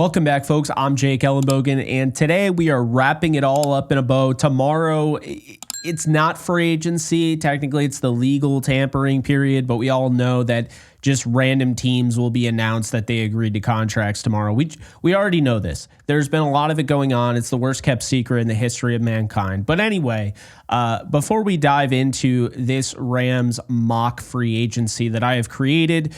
Welcome back, folks. I'm Jake Ellenbogen, and today we are wrapping it all up in a bow. Tomorrow, it's not free agency. Technically, it's the legal tampering period, but we all know that just random teams will be announced that they agreed to contracts tomorrow. We already know this. There's been a lot of it going on. It's the worst kept secret in the history of mankind. But anyway, before we dive into this Rams mock free agency that I have created,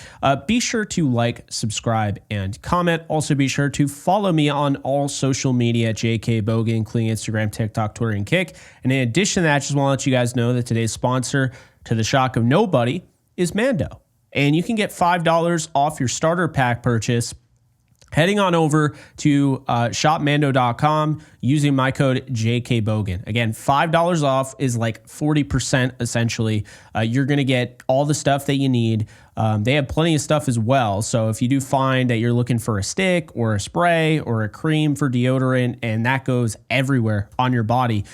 be sure to like, subscribe, and comment. Also, be sure to follow me on all social media at JK Bogan, including Instagram, TikTok, Twitter, and Kick. And in addition to that, I just want to let you guys know that today's sponsor, to the shock of nobody, is Mando. And you can get $5 off your starter pack purchase heading on over to shopmando.com using my code JKBogan. Again, $5 off is like 40% essentially. You're going to get all the stuff that you need. They have plenty of stuff as well. So if you do find that you're looking for a stick or a spray or a cream for deodorant and that goes everywhere on your body,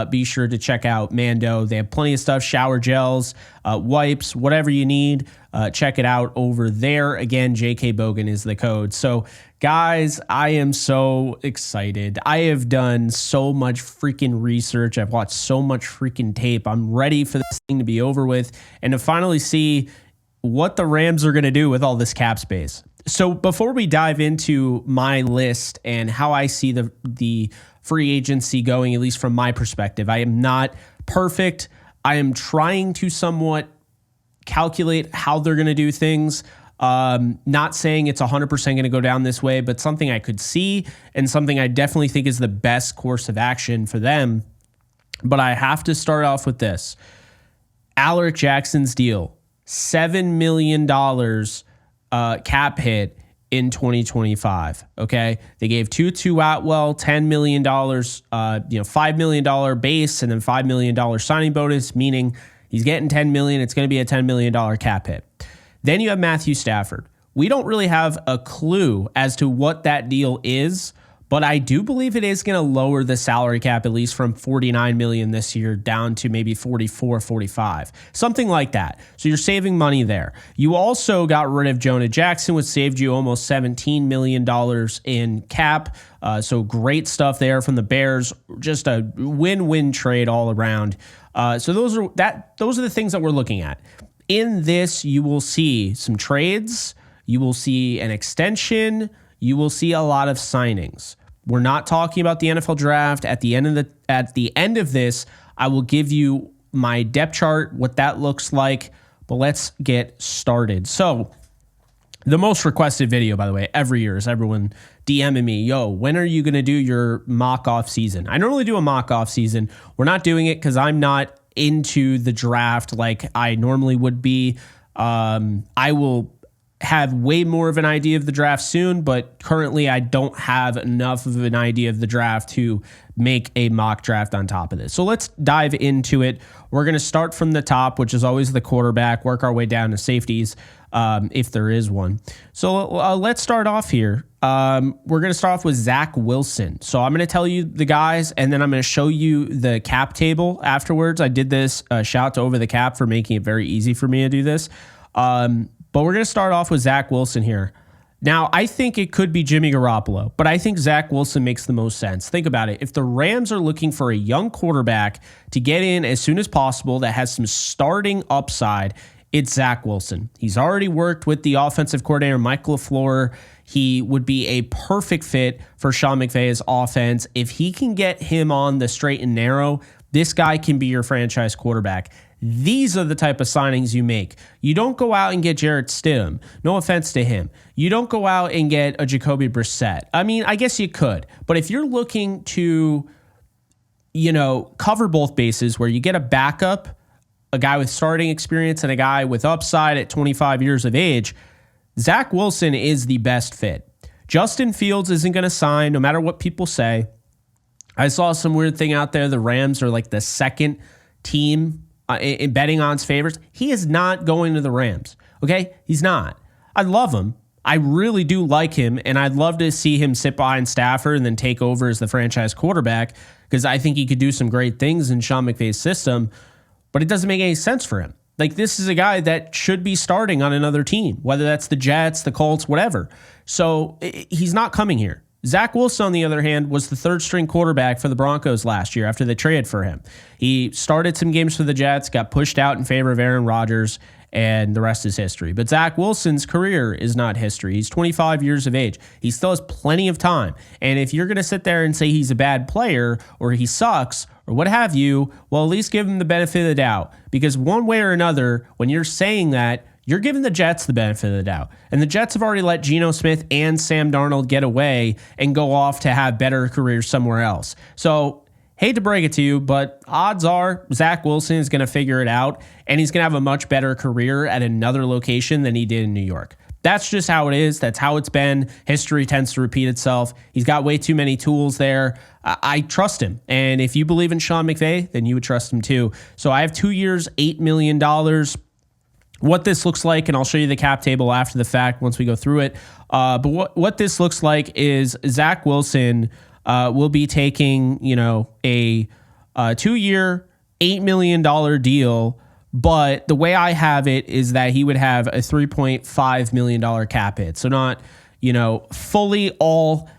be sure to check out Mando. They have plenty of stuff, shower gels, wipes, whatever you need. Check it out over there. Again, JK Bogan is the code. So guys, I am so excited. I have done so much freaking research. I've watched so much freaking tape. I'm ready for this thing to be over with and to finally see what the Rams are going to do with all this cap space. So before we dive into my list and how I see the free agency going, at least from my perspective, I am not perfect. I am trying to somewhat calculate how they're going to do things. Not saying it's 100% going to go down this way, but something I could see and something I definitely think is the best course of action for them. But I have to start off with this. Alaric Jackson's deal, $7 million cap hit in 2025. Okay. They gave Tutu Atwell $10 million, $5 million base and then $5 million signing bonus, meaning he's getting $10 million. It's going to be a $10 million cap hit. Then you have Matthew Stafford. We don't really have a clue as to what that deal is, but I do believe it is going to lower the salary cap at least from $49 million this year down to maybe $44, $45, something like that. So you're saving money there. You also got rid of Jonah Jackson, which saved you almost $17 million in cap. So great stuff there from the Bears. Just a win-win trade all around. So those are the things that we're looking at. In this, you will see some trades. You will see an extension. You will see a lot of signings. We're not talking about the NFL draft. At the end of this, I will give you my depth chart, what that looks like. But let's get started. So the most requested video, by the way, every year is everyone DMing me, yo, when are you going to do your mock off season? I normally do a mock off season. We're not doing it because I'm not into the draft like I normally would be. I will have way more of an idea of the draft soon, but currently I don't have enough of an idea of the draft to make a mock draft on top of this. So let's dive into it. We're going to start from the top, which is always the quarterback, work our way down to safeties, if there is one. So let's start off here. We're going to start off with Zach Wilson. So I'm going to tell you the guys, and then I'm going to show you the cap table afterwards. I did this shout to Over the Cap for making it very easy for me to do this. But we're going to start off with Zach Wilson here. Now, I think it could be Jimmy Garoppolo, but I think Zach Wilson makes the most sense. Think about it. If the Rams are looking for a young quarterback to get in as soon as possible that has some starting upside, it's Zach Wilson. He's already worked with the offensive coordinator, Mike LaFleur. He would be a perfect fit for Sean McVay's offense. If he can get him on the straight and narrow, this guy can be your franchise quarterback. These are the type of signings you make. You don't go out and get Jarrett Stidham. No offense to him. You don't go out and get a Jacoby Brissett. I mean, I guess you could. But if you're looking to, cover both bases where you get a backup, a guy with starting experience, and a guy with upside at 25 years of age, Zach Wilson is the best fit. Justin Fields isn't going to sign no matter what people say. I saw some weird thing out there. The Rams are like the second team in betting odds favorites. He is not going to the Rams. Okay? He's not. I love him. I really do like him, and I'd love to see him sit behind Stafford and then take over as the franchise quarterback because I think he could do some great things in Sean McVay's system, but it doesn't make any sense for him. Like, this is a guy that should be starting on another team, whether that's the Jets, the Colts, whatever. So he's not coming here. Zach Wilson, on the other hand, was the third string quarterback for the Broncos last year after they traded for him. He started some games for the Jets, got pushed out in favor of Aaron Rodgers, and the rest is history. But Zach Wilson's career is not history. He's 25 years of age. He still has plenty of time. And if you're going to sit there and say he's a bad player or he sucks or what have you, well, at least give him the benefit of the doubt. Because one way or another, when you're saying that, you're giving the Jets the benefit of the doubt. And the Jets have already let Geno Smith and Sam Darnold get away and go off to have better careers somewhere else. So, hate to break it to you, but odds are Zach Wilson is going to figure it out, and he's going to have a much better career at another location than he did in New York. That's just how it is. That's how it's been. History tends to repeat itself. He's got way too many tools there. I trust him. And if you believe in Sean McVay, then you would trust him too. So I have 2 years, $8 million. What this looks like, and I'll show you the cap table after the fact once we go through it. But what this looks like is Zach Wilson will be taking, a 2-year, $8 million deal. But the way I have it is that he would have a $3.5 million cap hit. So not, fully all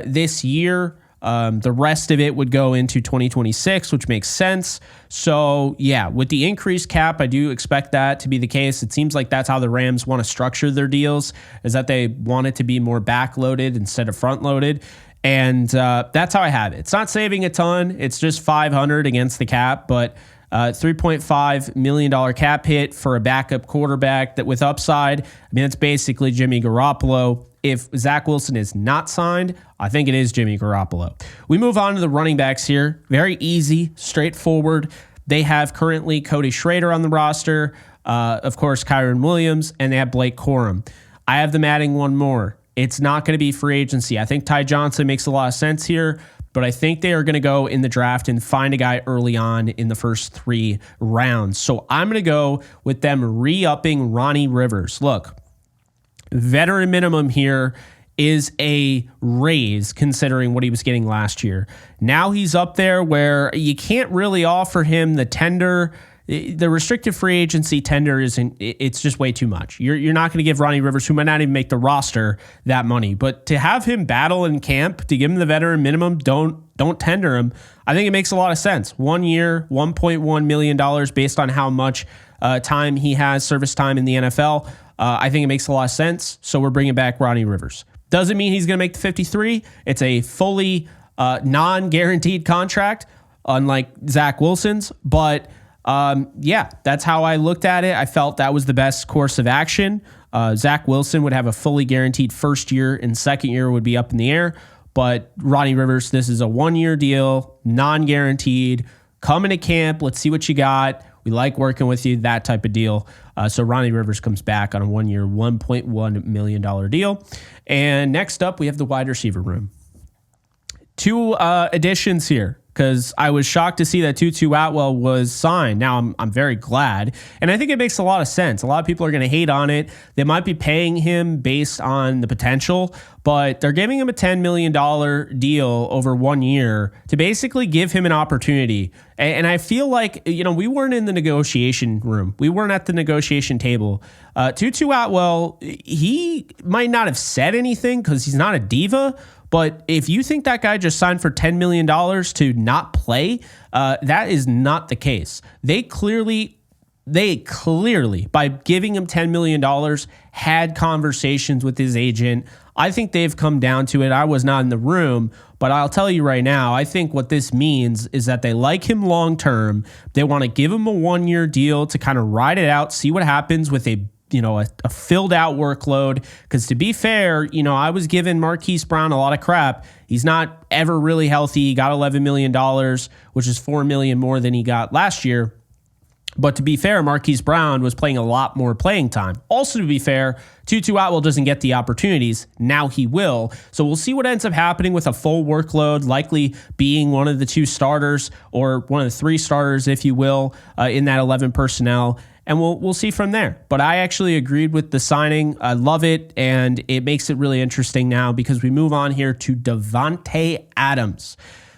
this year. The rest of it would go into 2026, which makes sense. So, yeah, with the increased cap, I do expect that to be the case. It seems like that's how the Rams want to structure their deals, is that they want it to be more backloaded instead of front-loaded. And that's how I have it. It's not saving a ton. It's just $500 against the cap, but $3.5 million cap hit for a backup quarterback that with upside. I mean, it's basically Jimmy Garoppolo. If Zach Wilson is not signed, I think it is Jimmy Garoppolo. We move on to the running backs here. Very easy, straightforward. They have currently Cody Schrader on the roster, of course, Kyron Williams, and they have Blake Corum. I have them adding one more. It's not going to be free agency. I think Ty Johnson makes a lot of sense here, but I think they are going to go in the draft and find a guy early on in the first 3 rounds. So I'm going to go with them re-upping Ronnie Rivers. Look, veteran minimum here is a raise considering what he was getting last year. Now he's up there where you can't really offer him the tender. The restricted free agency tender it's just way too much. You're not going to give Ronnie Rivers, who might not even make the roster, that money. But to have him battle in camp, to give him the veteran minimum, don't tender him. I think it makes a lot of sense. 1 year, $1.1 million based on how much time he has, service time in the NFL. I think it makes a lot of sense. So we're bringing back Ronnie Rivers. Doesn't mean he's going to make the 53. It's a fully non-guaranteed contract, unlike Zach Wilson's. But yeah, that's how I looked at it. I felt that was the best course of action. Zach Wilson would have a fully guaranteed first year, and second year would be up in the air. But Ronnie Rivers, this is a 1-year deal, non-guaranteed. Come into camp. Let's see what you got. We like working with you, that type of deal. So Ronnie Rivers comes back on a 1-year, $1.1 million deal. And next up, we have the wide receiver room. 2 additions here, because I was shocked to see that Tutu Atwell was signed. Now, I'm very glad, and I think it makes a lot of sense. A lot of people are going to hate on it. They might be paying him based on the potential, but they're giving him a $10 million deal over 1 year to basically give him an opportunity. And I feel like, we weren't in the negotiation room. We weren't at the negotiation table. Tutu Atwell, he might not have said anything because he's not a diva, but if you think that guy just signed for $10 million to not play, that is not the case. They clearly, by giving him $10 million, had conversations with his agent. I think they've come down to it. I was not in the room, but I'll tell you right now, I think what this means is that they like him long term. They want to give him a 1-year deal to kind of ride it out, see what happens with a filled out workload. Because to be fair, I was giving Marquise Brown a lot of crap. He's not ever really healthy. He got $11 million, which is $4 million more than he got last year. But to be fair, Marquise Brown was playing a lot more playing time. Also, to be fair, Tutu Atwell doesn't get the opportunities. Now he will. So we'll see what ends up happening with a full workload, likely being one of the 2 starters or one of the 3 starters, if you will, in that 11 personnel. And we'll see from there. But I actually agreed with the signing. I love it, and it makes it really interesting now because we move on here to Davante Adams.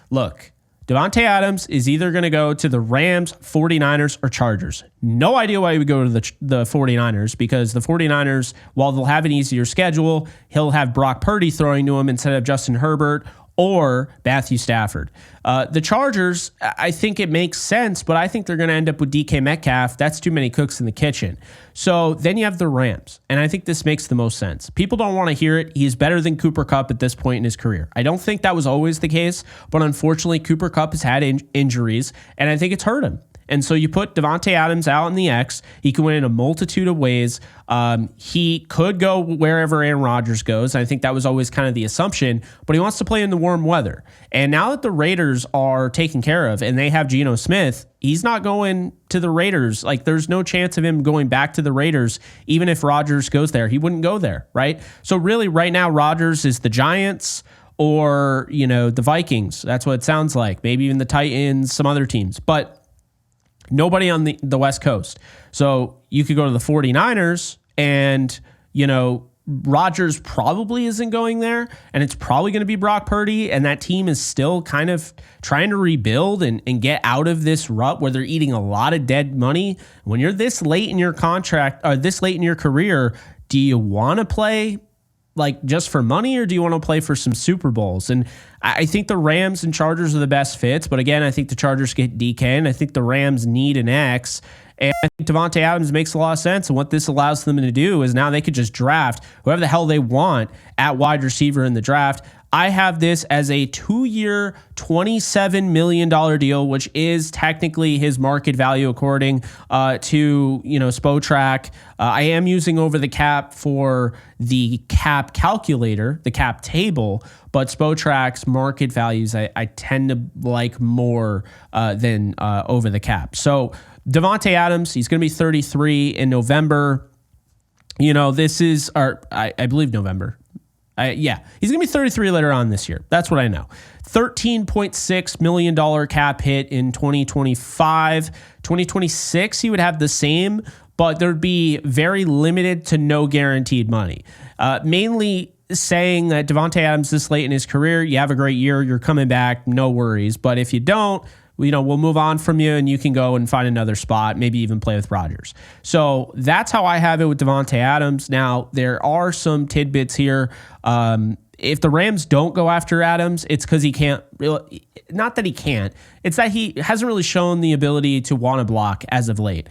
Look, Davante Adams is either going to go to the Rams, 49ers, or Chargers. No idea why he would go to the 49ers, because the 49ers, while they'll have an easier schedule, he'll have Brock Purdy throwing to him instead of Justin Herbert or Matthew Stafford. The Chargers, I think it makes sense, but I think they're going to end up with DK Metcalf. That's too many cooks in the kitchen. So then you have the Rams, and I think this makes the most sense. People don't want to hear it. He's better than Cooper Kupp at this point in his career. I don't think that was always the case, but unfortunately, Cooper Kupp has had injuries, and I think it's hurt him. And so you put Davante Adams out in the X. He can win in a multitude of ways. He could go wherever Aaron Rodgers goes. I think that was always kind of the assumption, but he wants to play in the warm weather. And now that the Raiders are taken care of and they have Geno Smith, he's not going to the Raiders. Like, there's no chance of him going back to the Raiders. Even if Rodgers goes there, he wouldn't go there, right? So really right now, Rodgers is the Giants or, the Vikings. That's what it sounds like. Maybe even the Titans, some other teams. But nobody on the West Coast. So you could go to the 49ers and, Rodgers probably isn't going there, and it's probably going to be Brock Purdy, and that team is still kind of trying to rebuild and get out of this rut where they're eating a lot of dead money. When you're this late in your contract, or this late in your career, do you want to play like just for money, or do you want to play for some Super Bowls? And I think the Rams and Chargers are the best fits, but again, I think the Chargers get DK, and I think the Rams need an X. And I think Davante Adams makes a lot of sense. And what this allows them to do is now they could just draft whoever the hell they want at wide receiver in the draft. I have this as a 2-year, $27 million deal, which is technically his market value according to, Spotrac. I am using over the cap for the cap calculator, the cap table, but Spotrac's market values I tend to like more than over the cap. So Davante Adams, he's going to be 33 in November. This is, I believe November. He's going to be 33 later on this year. That's what I know. $13.6 million cap hit in 2025. 2026, he would have the same, but there'd be very limited to no guaranteed money. Mainly saying that Davante Adams this late in his career, you have a great year, you're coming back, no worries. But if you don't, we'll move on from you and you can go and find another spot, maybe even play with Rodgers. So that's how I have it with Davante Adams. Now, there are some tidbits here. If the Rams don't go after Adams, it's because he can't really, not that he can't, it's that he hasn't really shown the ability to want to block as of late.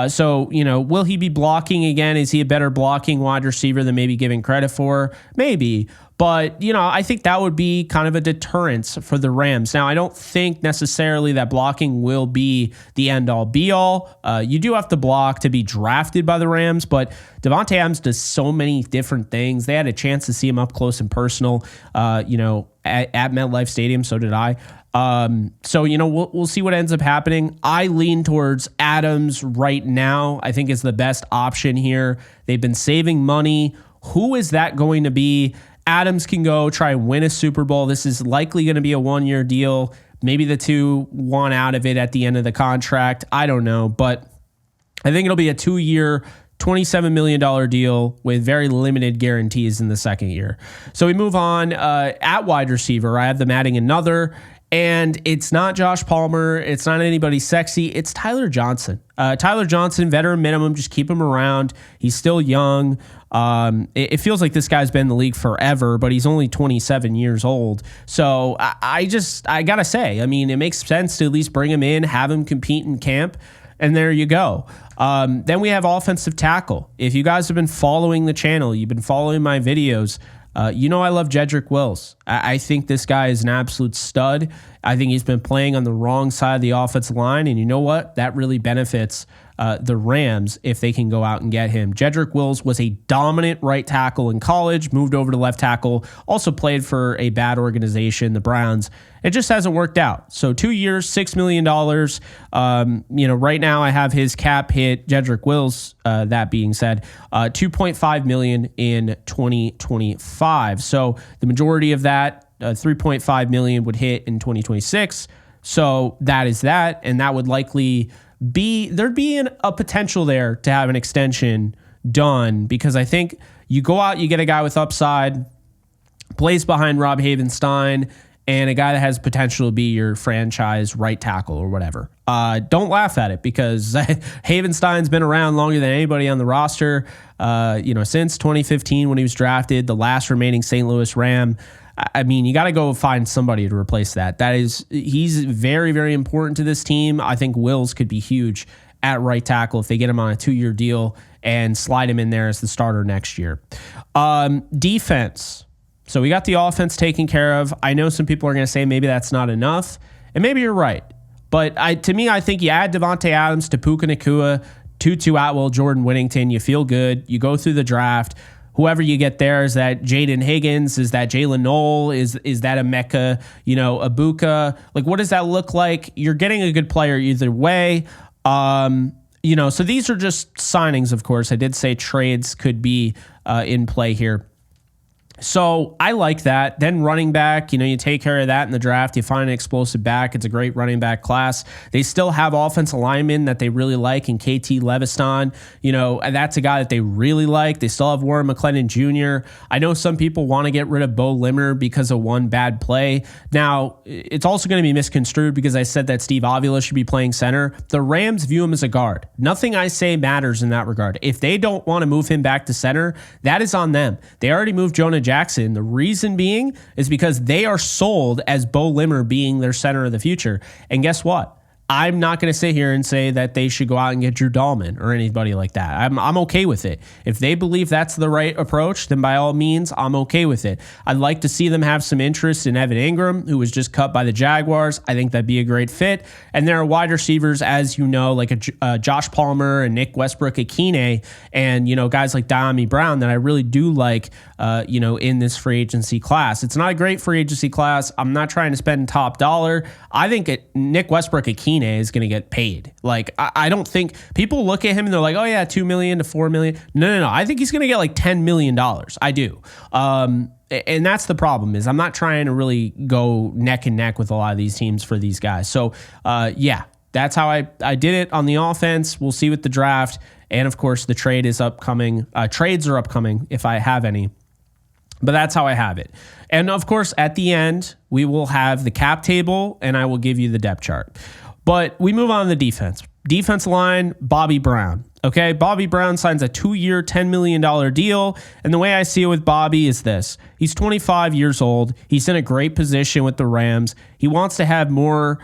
So, will he be blocking again? Is he a better blocking wide receiver than maybe giving credit for? Maybe. But, I think that would be kind of a deterrence for the Rams. Now, I don't think necessarily that blocking will be the end-all, be-all. You do have to block to be drafted by the Rams, but Davante Adams does so many different things. They had a chance to see him up close and personal, at MetLife Stadium. So did I. So, we'll see what ends up happening. I lean towards Adams right now. I think is the best option here. They've been saving money. Who is that going to be? Adams can go try and win a Super Bowl. This is likely going to be a 1-year deal. Maybe the two want out of it at the end of the contract. I don't know, but I think it'll be a 2-year, $27 million deal with very limited guarantees in the second year. So we move on at wide receiver. I have them adding another, and it's not Josh Palmer. It's not anybody sexy. It's Tyler Johnson. Tyler Johnson, veteran minimum. Just keep him around. He's still young. It feels like this guy's been in the league forever, but he's only 27 years old. So I got to say, it makes sense to at least bring him in, have him compete in camp, and there you go. Then we have offensive tackle. If you guys have been following the channel, you've been following my videos, I love Jedrick Wills. I think this guy is an absolute stud. I think he's been playing on the wrong side of the offensive line, and you know what? That really benefits the Rams if they can go out and get him. Jedrick Wills was a dominant right tackle in college, moved over to left tackle, also played for a bad organization, the Browns. It just hasn't worked out. So 2 years, $6 million. Right now I have his cap hit, Jedrick Wills, that being said, $2.5 million in 2025. So the majority of that, $3.5 million would hit in 2026. So that is that. And that would likely there'd be a potential there to have an extension done, because I think you go out, you get a guy with upside, plays behind Rob Havenstein, and a guy that has potential to be your franchise right tackle or whatever. Don't laugh at it, because Havenstein's been around longer than anybody on the roster. Since 2015 when he was drafted, the last remaining St. Louis Ram. I mean, you got to go find somebody to replace that. He's very, very important to this team. I think Wills could be huge at right tackle if they get him on a 2-year deal and slide him in there as the starter next year. Defense. So we got the offense taken care of. I know some people are going to say maybe that's not enough, and maybe you're right. But to me, I think you add Devontae Adams to Puka Nacua, Tutu Atwell, Jordan Whittington. You feel good. You go through the draft. Whoever you get there, is that Jaden Higgins? Is that Jalen Knoll? Is that Emeka, Ibuka? Like, what does that look like? You're getting a good player either way. So these are just signings, of course. I did say trades could be in play here. So I like that. Then running back, you take care of that in the draft. You find an explosive back. It's a great running back class. They still have offensive linemen that they really like in KT Leviston. And that's a guy that they really like. They still have Warren McClendon Jr. I know some people want to get rid of Bo Limmer because of one bad play. Now, it's also going to be misconstrued because I said that Steve Avila should be playing center. The Rams view him as a guard. Nothing I say matters in that regard. If they don't want to move him back to center, that is on them. They already moved Jonah Jackson. The reason being is because they are sold as Bo Limmer being their center of the future. And guess what? I'm not going to sit here and say that they should go out and get Drew Dahlman or anybody like that. I'm okay with it. If they believe that's the right approach, then by all means, I'm okay with it. I'd like to see them have some interest in Evan Ingram, who was just cut by the Jaguars. I think that'd be a great fit. And there are wide receivers, as you know, like a Josh Palmer and Nick Westbrook-Akine, and guys like Diami Brown that I really do like. In this free agency class. It's not a great free agency class. I'm not trying to spend top dollar. I think Nick Westbrook-Akine is going to get paid. Like, I don't think people look at him and they're like, oh yeah, $2 million to $4 million. No. I think he's going to get like $10 million. I do. And that's the problem, is I'm not trying to really go neck and neck with a lot of these teams for these guys. So that's how I did it on the offense. We'll see with the draft. And of course the trade is upcoming. Trades are upcoming if I have any. But that's how I have it. And of course, at the end, we will have the cap table and I will give you the depth chart. But we move on to the defense. Defense line, Bobby Brown. Okay, Bobby Brown signs a 2-year, $10 million deal. And the way I see it with Bobby is this. He's 25 years old. He's in a great position with the Rams. He wants to have more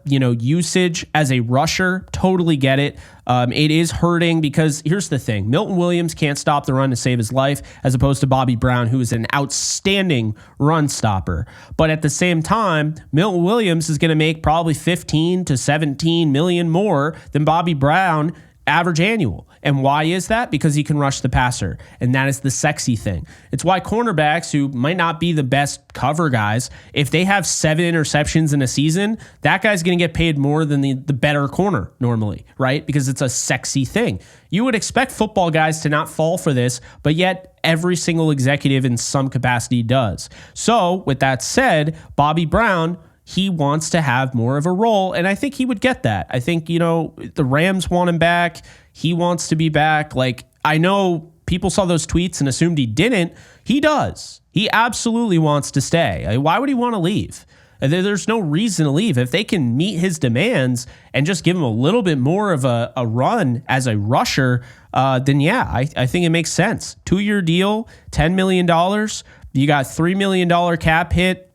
usage as a rusher. Totally get it. It is hurting because here's the thing. Milton Williams can't stop the run to save his life, as opposed to Bobby Brown, who is an outstanding run stopper. But at the same time, Milton Williams is going to make probably 15 to 17 million more than Bobby Brown average annual. And why is that? Because he can rush the passer. And that is the sexy thing. It's why cornerbacks who might not be the best cover guys, if they have 7 interceptions in a season, that guy's going to get paid more than the better corner normally, right? Because it's a sexy thing. You would expect football guys to not fall for this, but yet every single executive in some capacity does. So with that said, Bobby Brown, he wants to have more of a role, and I think he would get that. I think, the Rams want him back. He wants to be back. Like, I know people saw those tweets and assumed he didn't. He does. He absolutely wants to stay. Why would he want to leave? There's no reason to leave. If they can meet his demands and just give him a little bit more of a run as a rusher, then yeah, I think it makes sense. 2-year deal, $10 million. You got $3 million cap hit,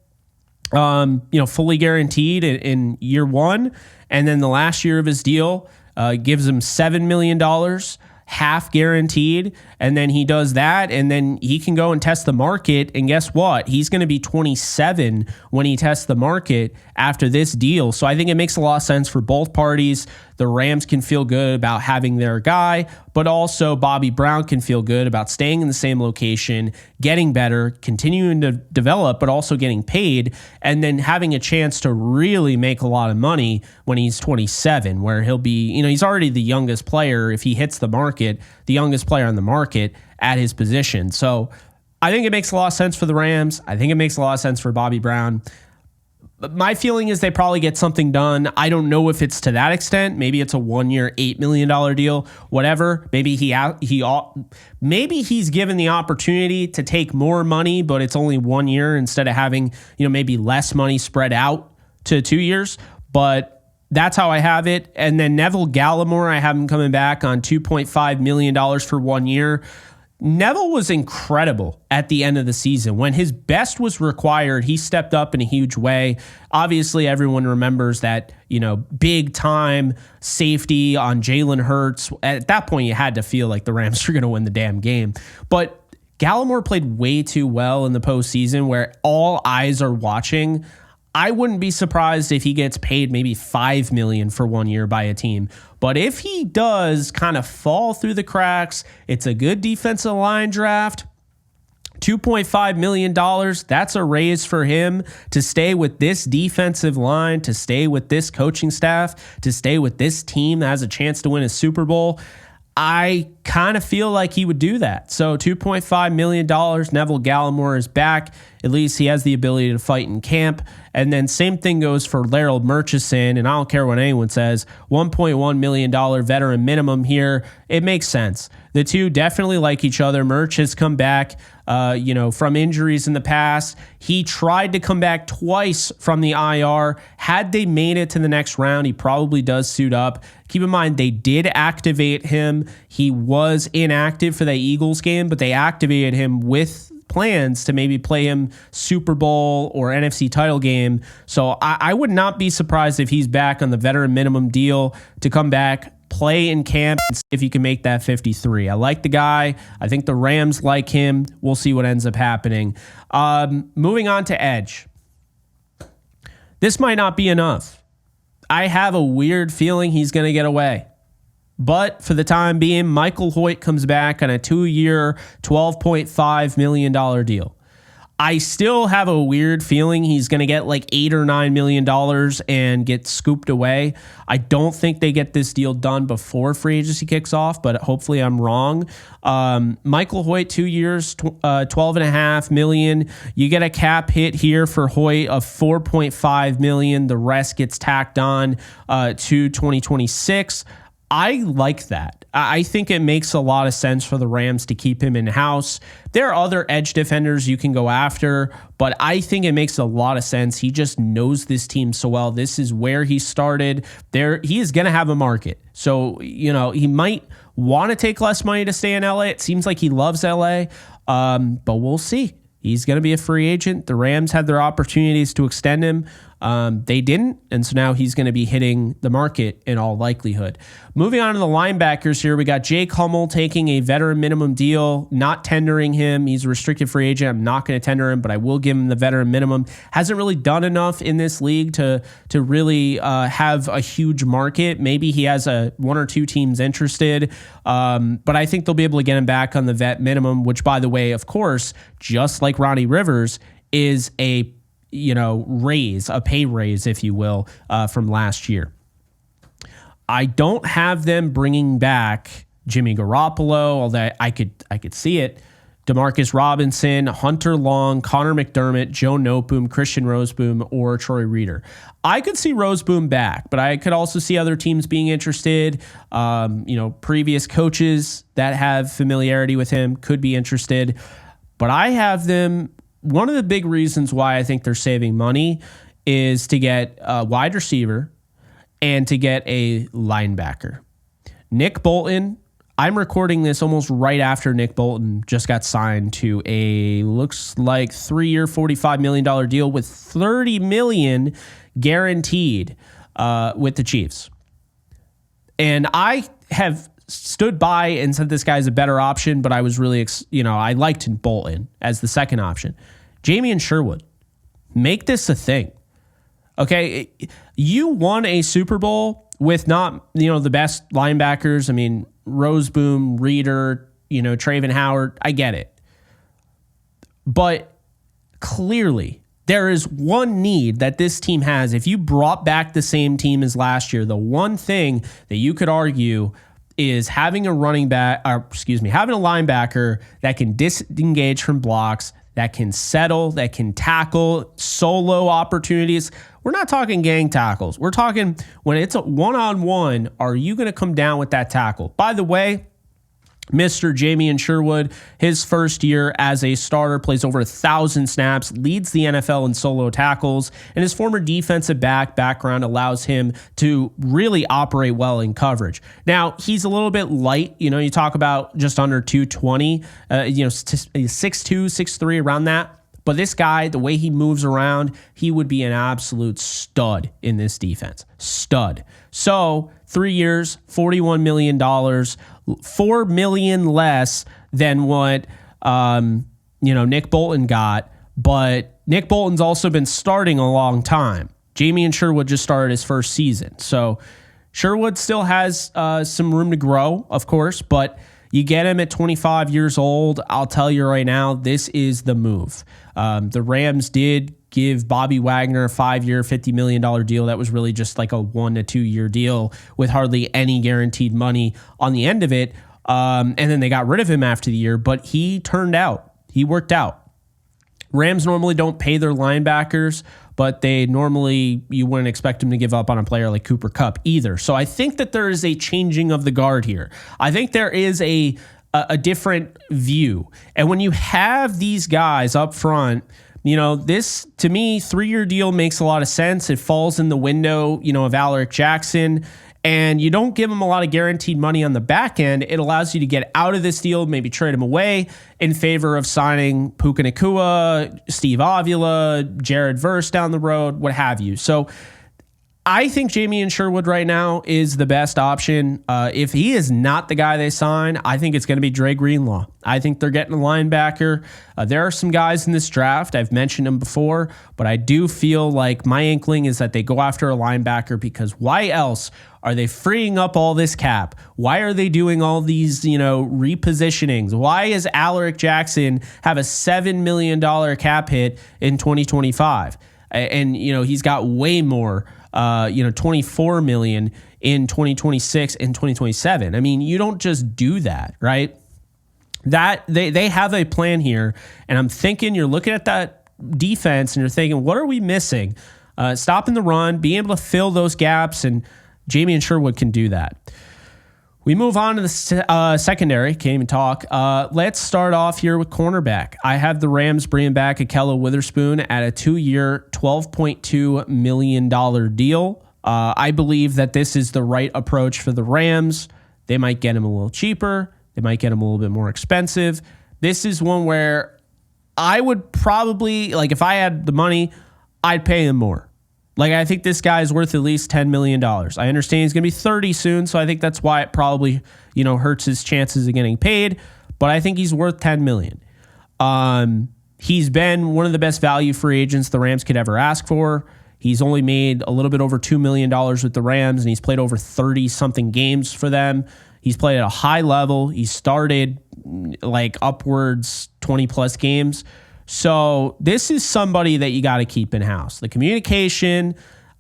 fully guaranteed in year 1. And then the last year of his deal gives him $7 million, half guaranteed. And then he does that, and then he can go and test the market. And guess what? He's going to be 27 when he tests the market after this deal. So I think it makes a lot of sense for both parties. The Rams can feel good about having their guy, but also Bobby Brown can feel good about staying in the same location, getting better, continuing to develop, but also getting paid, and then having a chance to really make a lot of money when he's 27, where he'll be, he's already the youngest player, if he hits the market, the youngest player on the market at his position. So I think it makes a lot of sense for the Rams. I think it makes a lot of sense for Bobby Brown. My feeling is they probably get something done. I don't know if it's to that extent. Maybe it's a 1 year, $8 million deal, whatever. Maybe maybe he's given the opportunity to take more money, but it's only 1 year instead of having, maybe less money spread out to 2 years. But that's how I have it. And then Neville Gallimore, I have him coming back on $2.5 million for 1 year. Neville was incredible at the end of the season. When his best was required, he stepped up in a huge way. Obviously, everyone remembers that, big time safety on Jalen Hurts. At that point, you had to feel like the Rams were going to win the damn game. But Gallimore played way too well in the postseason where all eyes are watching. I wouldn't be surprised if he gets paid maybe $5 million for 1 year by a team. But if he does kind of fall through the cracks, it's a good defensive line draft. $2.5 million, that's a raise for him to stay with this defensive line, to stay with this coaching staff, to stay with this team that has a chance to win a Super Bowl. I kind of feel like he would do that. So $2.5 million, Neville Gallimore is back. At least he has the ability to fight in camp. And then same thing goes for Laryl Murchison, and I don't care what anyone says, $1.1 million veteran minimum here. It makes sense. The two definitely like each other. Murch has come back from injuries in the past. He tried to come back twice from the IR. Had they made it to the next round, he probably does suit up. Keep in mind, they did activate him. He was inactive for the Eagles game, but they activated him with plans to maybe play him Super Bowl or NFC title game. So I would not be surprised if he's back on the veteran minimum deal to come back, play in camp, and see if he can make that 53. I like the guy. I think the Rams like him. We'll see what ends up happening. Moving on to edge. This might not be enough. I have a weird feeling he's going to get away. But for the time being, Michael Hoyt comes back on a 2-year, $12.5 million deal. I still have a weird feeling he's going to get like $8 or $9 million and get scooped away. I don't think they get this deal done before free agency kicks off, but hopefully I'm wrong. Michael Hoyt, 2 years, $12.5 million. You get a cap hit here for Hoyt of $4.5 million. The rest gets tacked on to 2026. I like that. I think it makes a lot of sense for the Rams to keep him in-house. There are other edge defenders you can go after, but I think it makes a lot of sense. He just knows this team so well. This is where he started. He is going to have a market. So, he might want to take less money to stay in LA. It seems like he loves LA, but we'll see. He's going to be a free agent. The Rams had their opportunities to extend him. They didn't, and so now he's going to be hitting the market in all likelihood. Moving on to the linebackers here, we got Jake Hummel taking a veteran minimum deal, not tendering him. He's a restricted free agent. I'm not going to tender him, but I will give him the veteran minimum. Hasn't really done enough in this league to really have a huge market. Maybe he has one or two teams interested, but I think they'll be able to get him back on the vet minimum, which, by the way, of course, just like Ronnie Rivers, is a pay raise, if you will, from last year. I don't have them bringing back Jimmy Garoppolo, although I could see it. Demarcus Robinson, Hunter Long, Connor McDermott, Joe Noteboom, Christian Roseboom, or Troy Reeder. I could see Roseboom back, but I could also see other teams being interested. Previous coaches that have familiarity with him could be interested. But I have them. One of the big reasons why I think they're saving money is to get a wide receiver and to get a linebacker. Nick Bolton, I'm recording this almost right after Nick Bolton just got signed to looks like 3-year, $45 million deal with $30 million guaranteed with the Chiefs. And I have stood by and said this guy's a better option, but I was really, I liked Bolton as the second option. Jamie and Sherwood, make this a thing. Okay, you won a Super Bowl with not, the best linebackers. I mean, Roseboom, Reeder, Traven Howard. I get it. But clearly, there is one need that this team has. If you brought back the same team as last year, the one thing that you could argue is having a linebacker that can disengage from blocks, that can settle, that can tackle solo opportunities. We're not talking gang tackles. We're talking when it's a one-on-one, are you going to come down with that tackle? By the way, Mr. Jamien Sherwood, his first year as a starter, plays over 1,000 snaps, leads the NFL in solo tackles, and his former defensive background allows him to really operate well in coverage. Now, he's a little bit light. You talk about just under 220, 6'2", 6'3", around that. But this guy, the way he moves around, he would be an absolute stud in this defense. Stud. So 3 years, $41 million, $4 million less than what Nick Bolton got. But Nick Bolton's also been starting a long time. Jamien Sherwood just started his first season. So Sherwood still has some room to grow, of course, but you get him at 25 years old. I'll tell you right now, this is the move. The Rams did give Bobby Wagner a 5-year, $50 million deal. That was really just like a 1 to 2 year deal with hardly any guaranteed money on the end of it. And then they got rid of him after the year, but he turned out. He worked out. Rams normally don't pay their linebackers, but you wouldn't expect him to give up on a player like Cooper Kupp either. So I think that there is a changing of the guard here. I think there is a different view. And when you have these guys up front, this, to me, 3-year deal makes a lot of sense. It falls in the window, of Alaric Jackson, and you don't give him a lot of guaranteed money on the back end. It allows you to get out of this deal, maybe trade him away in favor of signing Puka Nacua, Steve Avila, Jared Verse down the road, what have you. So I think Jamien Sherwood right now is the best option. If he is not the guy they sign, I think it's going to be Dre Greenlaw. I think they're getting a linebacker. There are some guys in this draft. I've mentioned them before, but I do feel like my inkling is that they go after a linebacker, because why else are they freeing up all this cap? Why are they doing all these, repositionings? Why does Alaric Jackson have a $7 million cap hit in 2025? And, he's got way more, $24 million in 2026 and 2027. I mean, you don't just do that, right? That they have a plan here. And I'm thinking, you're looking at that defense and you're thinking, what are we missing? Stopping the run, being able to fill those gaps, and Jamien Sherwood can do that. We move on to the secondary. Can't even talk. Let's start off here with cornerback. I have the Rams bringing back Ahkello Witherspoon at a 2-year, $12.2 million deal. I believe that this is the right approach for the Rams. They might get him a little cheaper. They might get him a little bit more expensive. This is one where I would probably, if I had the money, I'd pay him more. I think this guy is worth at least $10 million. I understand he's going to be 30 soon, so I think that's why it probably, hurts his chances of getting paid. But I think he's worth $10 million. He's been one of the best value free agents the Rams could ever ask for. He's only made a little bit over $2 million with the Rams, and he's played over 30-something games for them. He's played at a high level. He started upwards 20-plus games. So this is somebody that you got to keep in-house. The communication,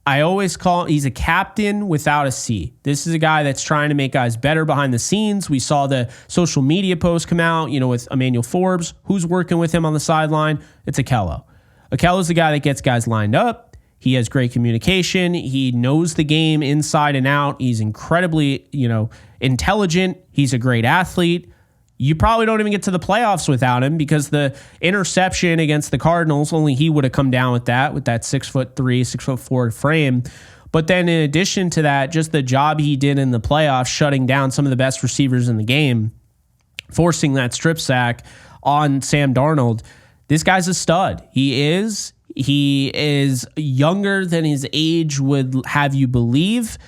I always call, he's a captain without a C. This is a guy that's trying to make guys better behind the scenes. We saw the social media post come out, with Emmanuel Forbes. Who's working with him on the sideline? It's Ahkello. Ahkello's the guy that gets guys lined up. He has great communication. He knows the game inside and out. He's incredibly, intelligent. He's a great athlete. You probably don't even get to the playoffs without him, because the interception against the Cardinals, only he would have come down with that 6'3", 6'4" frame. But then in addition to that, just the job he did in the playoffs, shutting down some of the best receivers in the game, forcing that strip sack on Sam Darnold. This guy's a stud. He is younger than his age would have you believe.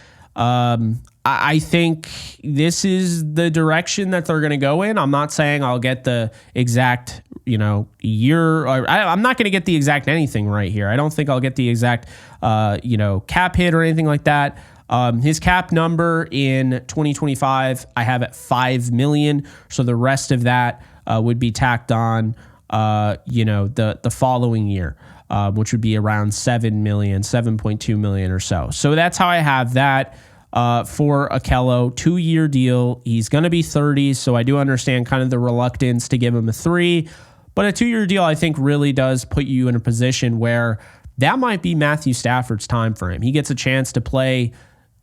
I think this is the direction that they're going to go in. I'm not saying I'll get the exact, year. I'm not going to get the exact anything right here. I don't think I'll get the exact, cap hit or anything like that. His cap number in 2025, I have at $5 million. So the rest of that would be tacked on, the following year, which would be around $7 million, $7.2 million or so. So that's how I have that. For Ahkello, 2-year deal. He's going to be 30, so I do understand kind of the reluctance to give him a 3. But a 2-year deal, I think, really does put you in a position where that might be Matthew Stafford's time for him. He gets a chance to play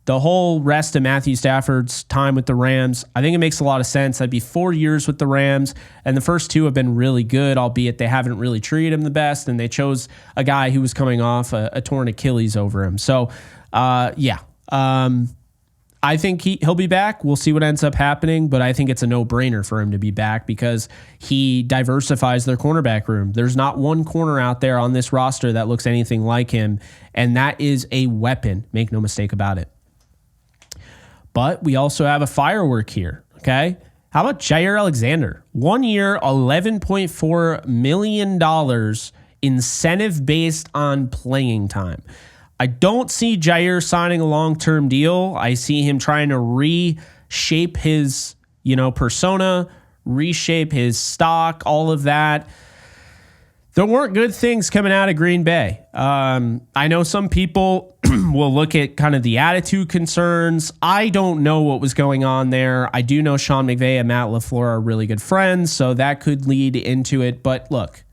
the whole rest of Matthew Stafford's time with the Rams. I think it makes a lot of sense. That'd be 4 years with the Rams, and the first 2 have been really good, albeit they haven't really treated him the best, and they chose a guy who was coming off a torn Achilles over him. So, I think he'll be back. We'll see what ends up happening, but I think it's a no-brainer for him to be back because he diversifies their cornerback room. There's not one corner out there on this roster that looks anything like him, and that is a weapon. Make no mistake about it. But we also have a firework here, okay? How about Jair Alexander? 1 year, $11.4 million incentive based on playing time. I don't see Jair signing a long-term deal. I see him trying to reshape his, persona, reshape his stock, all of that. There weren't good things coming out of Green Bay. I know some people will look at kind of the attitude concerns. I don't know what was going on there. I do know Sean McVay and Matt LaFleur are really good friends, so that could lead into it. But look,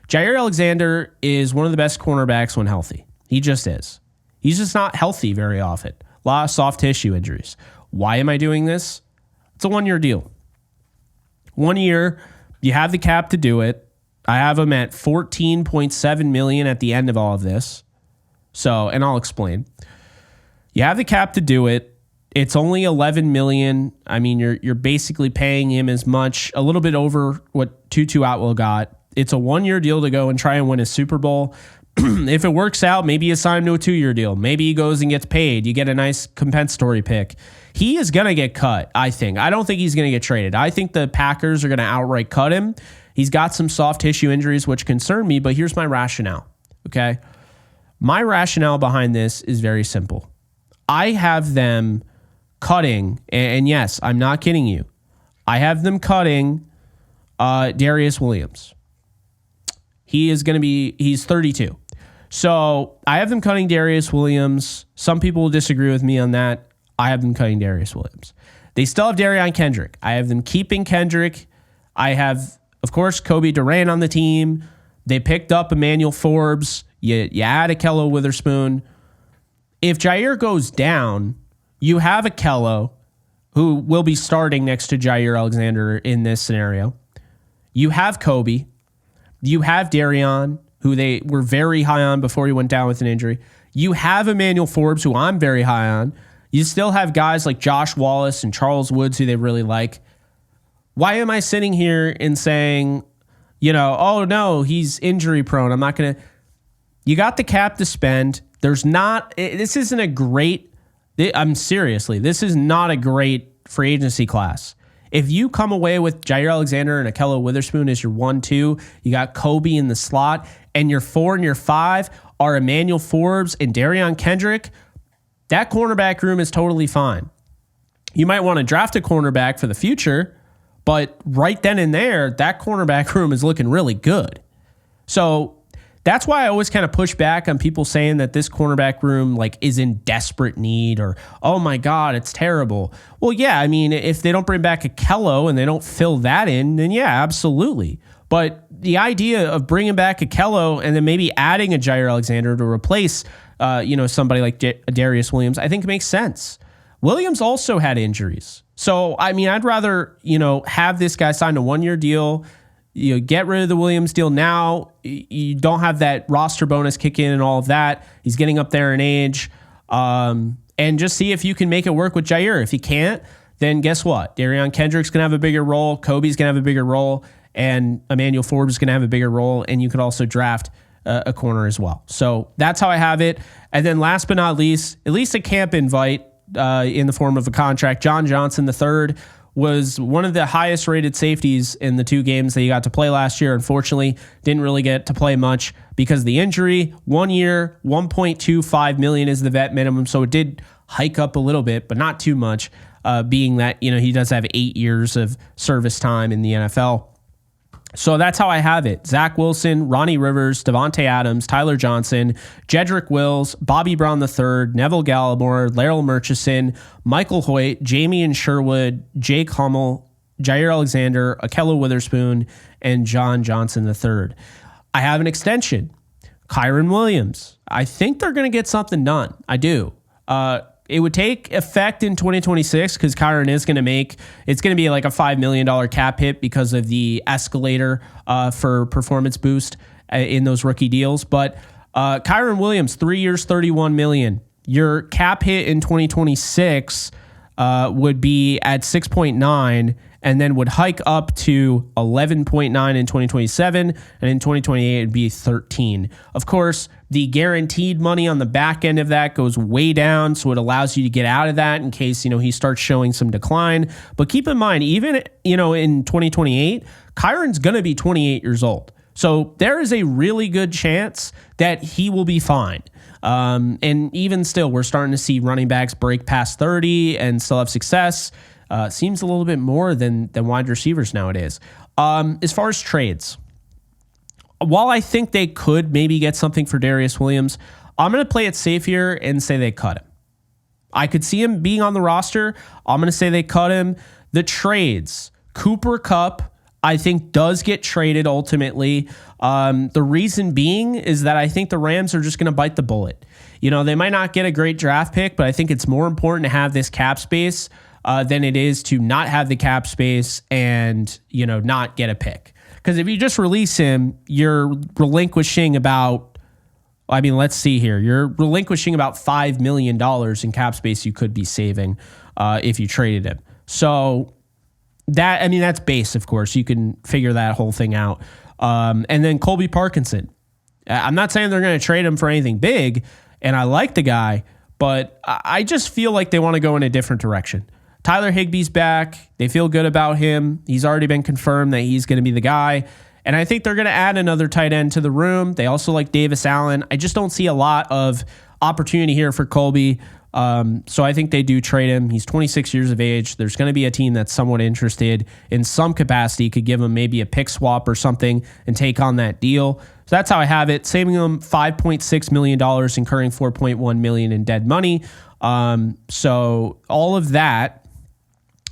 Jair Alexander is one of the best cornerbacks when healthy. He just is. He's just not healthy very often. A lot of soft tissue injuries. Why am I doing this? It's a 1-year deal. 1 year, you have the cap to do it. I have him at $14.7 million at the end of all of this. So, and I'll explain. You have the cap to do it. It's only $11 million. I mean, you're basically paying him as much, a little bit over what Tutu Atwell got. It's a 1-year deal to go and try and win a Super Bowl. If it works out, maybe you sign him to a 2-year deal. Maybe he goes and gets paid. You get a nice compensatory pick. He is going to get cut, I think. I don't think he's going to get traded. I think the Packers are going to outright cut him. He's got some soft tissue injuries, which concern me, but here's my rationale, okay? My rationale behind this is very simple. I have them cutting, and yes, I'm not kidding you. I have them cutting Darius Williams. He's 32. So I have them cutting Darius Williams. Some people will disagree with me on that. I have them cutting Darius Williams. They still have Darion Kendrick. I have them keeping Kendrick. I have, of course, Kobe Durant on the team. They picked up Emmanuel Forbes. You add Akello Witherspoon. If Jair goes down, you have Akello, who will be starting next to Jair Alexander in this scenario. You have Kobe. You have Darion, who they were very high on before he went down with an injury. You have Emmanuel Forbes, who I'm very high on. You still have guys like Josh Wallace and Charles Woods, who they really like. Why am I sitting here and saying, oh no, he's injury prone? I'm not going to. You got the cap to spend. This isn't a great, this is not a great free agency class. If you come away with Jair Alexander and Akello Witherspoon as your 1-2, you got Kobe in the slot, and your 4 and your 5 are Emmanuel Forbes and Darion Kendrick, that cornerback room is totally fine. You might want to draft a cornerback for the future, but right then and there, that cornerback room is looking really good. So that's why I always kind of push back on people saying that this cornerback room is in desperate need or, oh my God, it's terrible. Well, yeah, I mean, if they don't bring back Akello and they don't fill that in, then yeah, absolutely. But the idea of bringing back Akello and then maybe adding a Jair Alexander to replace, somebody like Darius Williams, I think makes sense. Williams also had injuries. So, I mean, I'd rather, have this guy sign a 1-year deal. Get rid of the Williams deal now. You don't have that roster bonus kick in and all of that. He's getting up there in age. And just see if you can make it work with Jair. If you can't, then guess what? Darion Kendrick's going to have a bigger role. Kobe's going to have a bigger role. And Emmanuel Forbes is going to have a bigger role. And you could also draft a corner as well. So that's how I have it. And then last but not least, at least a camp invite in the form of a contract. John Johnson III was one of the highest rated safeties in the 2 games that he got to play last year. Unfortunately, didn't really get to play much because of the injury. 1 year, $1.25 million is the vet minimum. So it did hike up a little bit, but not too much, being that, he does have 8 years of service time in the NFL. So that's how I have it. Zach Wilson, Ronnie Rivers, Devontae Adams, Tyler Johnson, Jedrick Wills, Bobby Brown III, Neville Gallimore, Laryl Murchison, Michael Hoyt, Jamie Sherwood, Jake Hummel, Jair Alexander, Akello Witherspoon, and John Johnson III. I have an extension. Kyron Williams. I think they're going to get something done. I do. It would take effect in 2026 because Kyron is going to it's going to be like a $5 million cap hit because of the escalator for performance boost in those rookie deals. But Kyron Williams, 3 years, $31 million. Your cap hit in 2026 would be at 6.9 and then would hike up to 11.9 in 2027, and in 2028 it'd be 13. Of course, the guaranteed money on the back end of that goes way down, so it allows you to get out of that in case, he starts showing some decline. But keep in mind, even, in 2028, Kyron's going to be 28 years old. So there is a really good chance that he will be fine. And even still, we're starting to see running backs break past 30 and still have success. Seems a little bit more than wide receivers nowadays. As far as trades, while I think they could maybe get something for Darius Williams, I'm going to play it safe here and say they cut him. I could see him being on the roster. I'm going to say they cut him. The trades, Cooper Kupp, I think does get traded ultimately. The reason being is that I think the Rams are just going to bite the bullet. They might not get a great draft pick, but I think it's more important to have this cap space than it is to not have the cap space and, not get a pick. Because if you just release him, you're relinquishing let's see here. You're relinquishing about $5 million in cap space you could be saving if you traded him. So that's base, of course. You can figure that whole thing out. And then Colby Parkinson. I'm not saying they're going to trade him for anything big, and I like the guy, but I just feel like they want to go in a different direction. Tyler Higbee's back. They feel good about him. He's already been confirmed that he's going to be the guy. And I think they're going to add another tight end to the room. They also like Davis Allen. I just don't see a lot of opportunity here for Colby. So I think they do trade him. He's 26 years of age. There's going to be a team that's somewhat interested in some capacity, could give him maybe a pick swap or something and take on that deal. So that's how I have it. Saving them $5.6 million, incurring $4.1 million in dead money. So all of that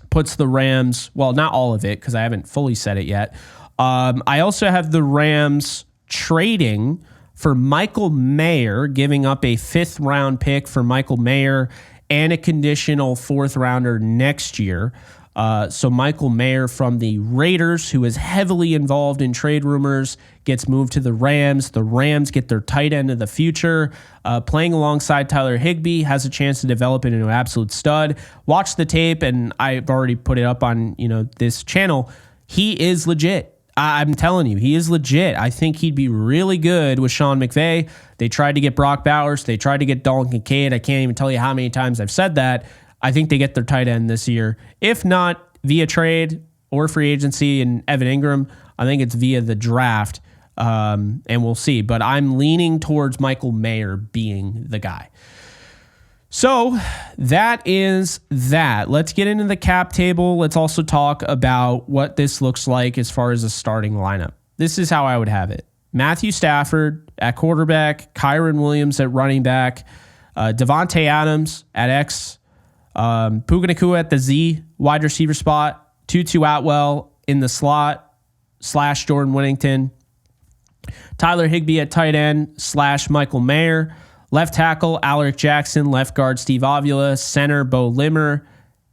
puts the Rams, well, not all of it because I haven't fully said it yet. I also have the Rams trading for Michael Mayer, giving up a 5th round pick for Michael Mayer and a conditional 4th rounder next year. So Michael Mayer from the Raiders, who is heavily involved in trade rumors, gets moved to the Rams. The Rams get their tight end of the future. Playing alongside Tyler Higbee, has a chance to develop into an absolute stud. Watch the tape, and I've already put it up on this channel. He is legit. I'm telling you, he is legit. I think he'd be really good with Sean McVay. They tried to get Brock Bowers. They tried to get Dalton Kincaid. I can't even tell you how many times I've said that. I think they get their tight end this year. If not via trade or free agency and Evan Ingram, I think it's via the draft, and we'll see. But I'm leaning towards Michael Mayer being the guy. So that is that. Let's get into the cap table. Let's also talk about what this looks like as far as a starting lineup. This is how I would have it. Matthew Stafford at quarterback, Kyron Williams at running back, Devontae Adams at X, Puka Nacua at the Z wide receiver spot, Tutu Atwell in the slot / Jordan Whittington, Tyler Higbee at tight end / Michael Mayer, left tackle Alaric Jackson, left guard Steve Avila, center Bo Limmer,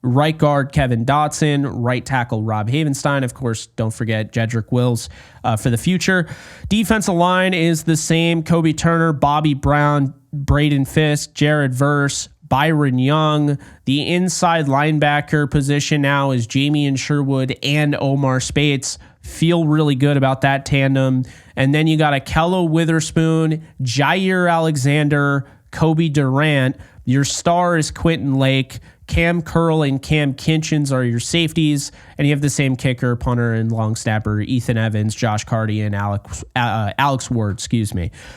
right guard Kevin Dotson, right tackle Rob Havenstein. Of course, don't forget Jedrick Wills for the future. Defensive line is the same. Kobe Turner, Bobby Brown, Braden Fisk, Jared Verse, Byron Young. The inside linebacker position now is Jamie Sherwood and Omar Spates. Feel really good about that tandem. And then you got Akello Witherspoon, Jair Alexander, Kobe Durant. Your star is Quentin Lake. Cam Curl and Cam Kinchins are your safeties. And you have the same kicker, punter, and long snapper, Ethan Evans, Josh Carty, and Alex Ward,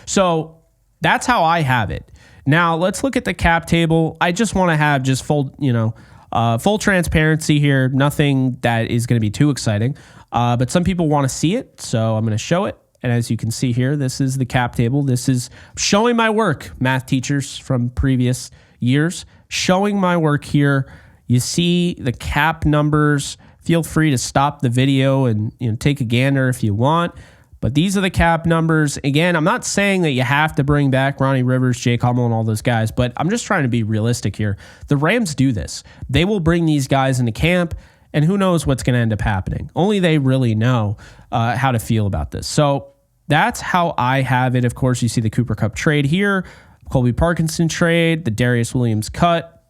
So that's how I have it. Now, let's look at the cap table. I just want to have just full transparency here. Nothing that is going to be too exciting. But some people want to see it, so I'm going to show it. And as you can see here, this is the cap table. This is showing my work, math teachers from previous years. Showing my work here. You see the cap numbers. Feel free to stop the video and take a gander if you want. But these are the cap numbers. Again, I'm not saying that you have to bring back Ronnie Rivers, Jake Hummel, and all those guys, but I'm just trying to be realistic here. The Rams do this. They will bring these guys into camp, and who knows what's going to end up happening. Only they really know how to feel about this. So that's how I have it. Of course, you see the Cooper Kupp trade here, Colby Parkinson trade, the Darius Williams cut.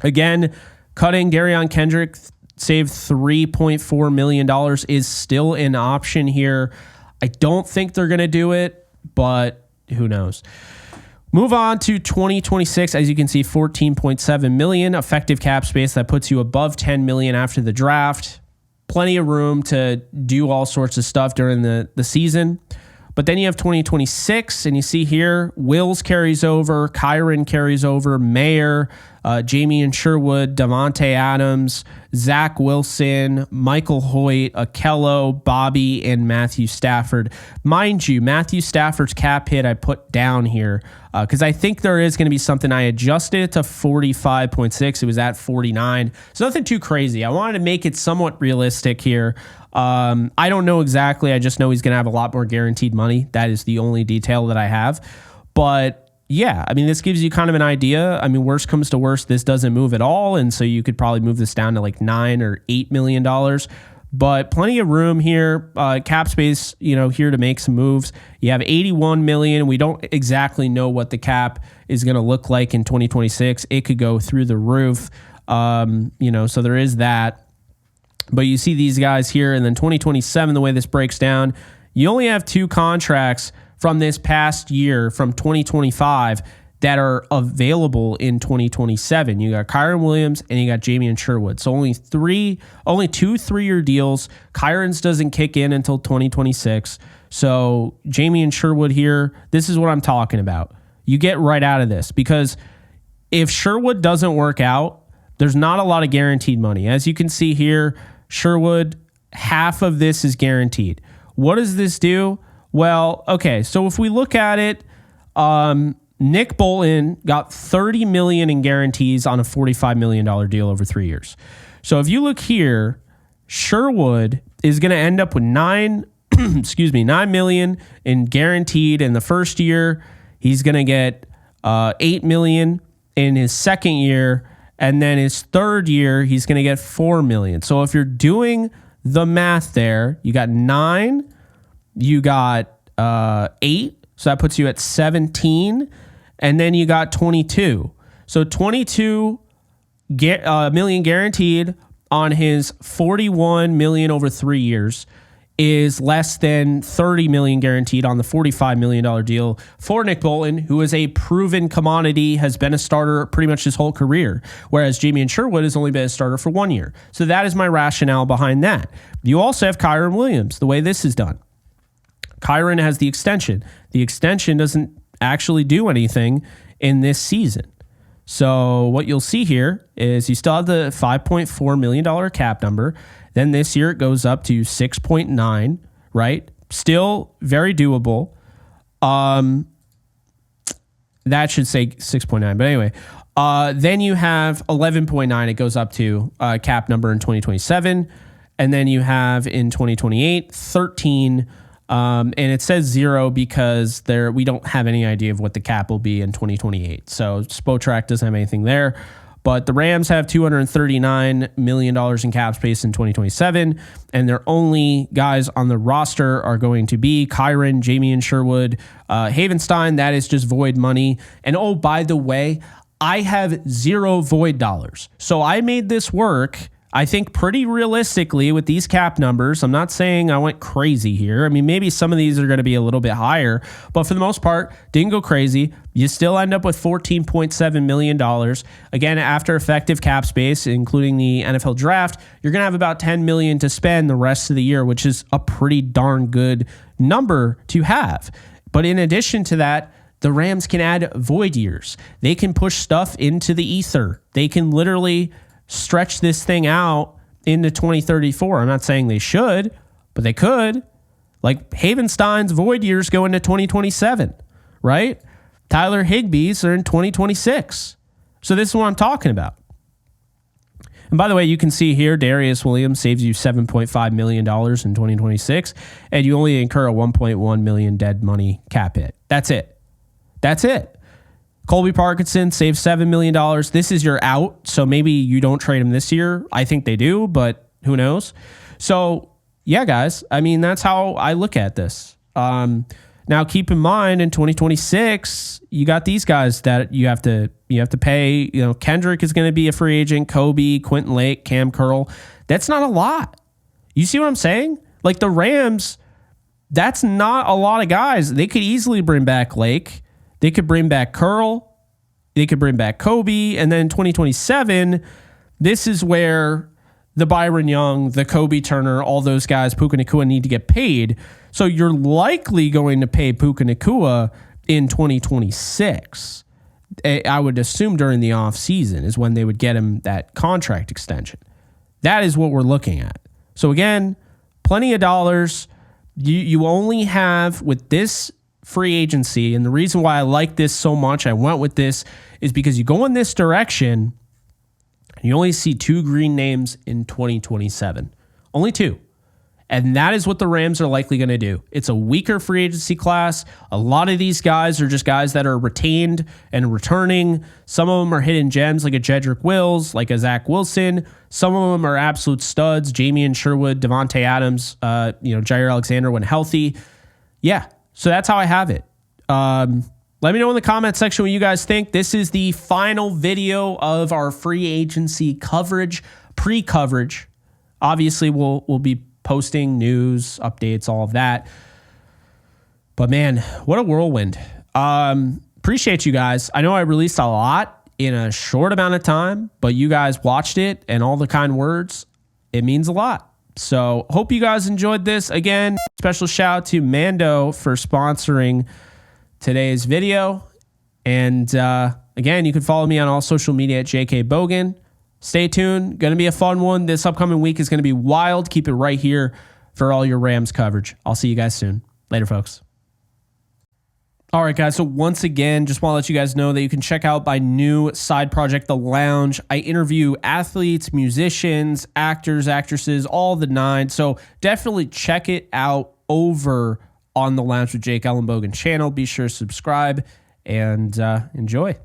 Again, cutting Darion Kendrick, saved $3.4 million, is still an option here. I don't think they're going to do it, but who knows? Move on to 2026. As you can see, $14.7 million effective cap space. That puts you above $10 million after the draft. Plenty of room to do all sorts of stuff during the season. But then you have 2026, and you see here, Wills carries over, Kyren carries over, Mayer, Jamie Sherwood, Davante Adams, Zach Wilson, Michael Hoyt, Akello, Bobby, and Matthew Stafford. Mind you, Matthew Stafford's cap hit I put down here because I think there is going to be something. I adjusted it to 45.6. It was at 49. So nothing too crazy. I wanted to make it somewhat realistic here. I don't know exactly. I just know he's going to have a lot more guaranteed money. That is the only detail that I have. But yeah, I mean, this gives you kind of an idea. I mean, worst comes to worst, this doesn't move at all. And so you could probably move this down to like $9 or $8 million. But plenty of room here, cap space, here to make some moves. You have $81 million. We don't exactly know what the cap is going to look like in 2026. It could go through the roof, so there is that. But you see these guys here, and then 2027, the way this breaks down, you only have 2 contracts from this past year, from 2025, that are available in 2027. You got Kyren Williams and you got Jamie Sherwood. So only 2 3-year deals. Kyren's doesn't kick in until 2026. So Jamie Sherwood here, this is what I'm talking about. You get right out of this, because if Sherwood doesn't work out, there's not a lot of guaranteed money. As you can see here, Sherwood, half of this is guaranteed. What does this do? Well, okay, so if we look at it, Nick Bolton got $30 million in guarantees on a $45 million deal over 3 years. So if you look here, Sherwood is going to end up with $9 million in guaranteed in the first year. He's going to get $8 million in his second year. And then his third year, he's going to get $4 million. So if you're doing the math there, you got 9, you got 8, so that puts you at 17, and then you got 22. So 22 million guaranteed on his $41 million over 3 years is less than $30 million guaranteed on the $45 million deal for Nick Bolton, who is a proven commodity, has been a starter pretty much his whole career, whereas Jamie Sherwood has only been a starter for 1 year. So that is my rationale behind that. You also have Kyren Williams, the way this is done. Kyren has the extension. The extension doesn't actually do anything in this season. So what you'll see here is you still have the $5.4 million cap number. Then this year it goes up to 6.9, right? Still very doable. That should say 6.9, but anyway. Then you have 11.9. It goes up to cap number in 2027. And then you have in 2028, 13. And it says 0 because we don't have any idea of what the cap will be in 2028. So Spotrac doesn't have anything there. But the Rams have $239 million in cap space in 2027, and their only guys on the roster are going to be Kyren, Jamie Sherwood, Havenstein. That is just void money. And oh, by the way, I have 0 void dollars. So I made this work, I think, pretty realistically with these cap numbers. I'm not saying I went crazy here. I mean, maybe some of these are going to be a little bit higher, but for the most part, didn't go crazy. You still end up with $14.7 million. Again, after effective cap space, including the NFL draft, you're going to have about $10 million to spend the rest of the year, which is a pretty darn good number to have. But in addition to that, the Rams can add void years. They can push stuff into the ether. They can literally stretch this thing out into 2034. I'm not saying they should, but they could. Like Havenstein's void years go into 2027, right? Tyler Higbee's are in 2026. So this is what I'm talking about. And by the way, you can see here, Darius Williams saves you $7.5 million in 2026, and you only incur a $1.1 million dead money cap hit. That's it. That's it. Colby Parkinson saves $7 million. This is your out, so maybe you don't trade him this year. I think they do, but who knows? So, yeah, guys, I mean, that's how I look at this. Now, keep in mind, in 2026, you got these guys that you have to pay. You know, Kendrick is going to be a free agent. Kobe, Quentin Lake, Cam Curl. That's not a lot. You see what I'm saying? Like the Rams, that's not a lot of guys. They could easily bring back Lake. They could bring back Curl. They could bring back Kobe. And then in 2027, this is where the Byron Young, the Kobe Turner, all those guys, Puka Nacua, need to get paid. So you're likely going to pay Puka Nacua in 2026. I would assume during the offseason is when they would get him that contract extension. That is what we're looking at. So again, plenty of dollars. You only have with this free agency, and the reason why I like this so much, I went with this, is because you go in this direction, and you only see 2 green names in 2027. Only 2. And that is what the Rams are likely going to do. It's a weaker free agency class. A lot of these guys are just guys that are retained and returning. Some of them are hidden gems like a Jedrick Wills, like a Zach Wilson. Some of them are absolute studs. Jamian Sherwood, Devontae Adams, Jair Alexander when healthy. Yeah, so that's how I have it. Let me know in the comment section what you guys think. This is the final video of our free agency coverage, pre-coverage. Obviously, we'll be posting news, updates, all of that. But man, what a whirlwind. Appreciate you guys. I know I released a lot in a short amount of time, but you guys watched it and all the kind words. It means a lot. So hope you guys enjoyed this. Again, special shout out to Mando for sponsoring today's video. And again, you can follow me on all social media at JKBogan. Stay tuned. Going to be a fun one. This upcoming week is going to be wild. Keep it right here for all your Rams coverage. I'll see you guys soon. Later, folks. All right, guys. So once again, just want to let you guys know that you can check out my new side project, The Lounge. I interview athletes, musicians, actors, actresses, all the 9. So definitely check it out over on the Lounge with Jake Ellenbogen channel. Be sure to subscribe and enjoy.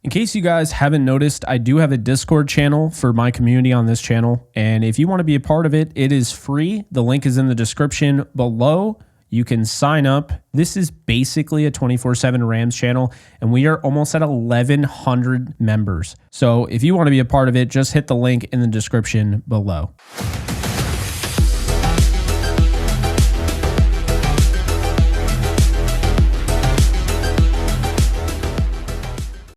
In case you guys haven't noticed, I do have a Discord channel for my community on this channel. And if you want to be a part of it, it is free. The link is in the description below. You can sign up. This is basically a 24/7 Rams channel, and we are almost at 1,100 members. So if you want to be a part of it, just hit the link in the description below.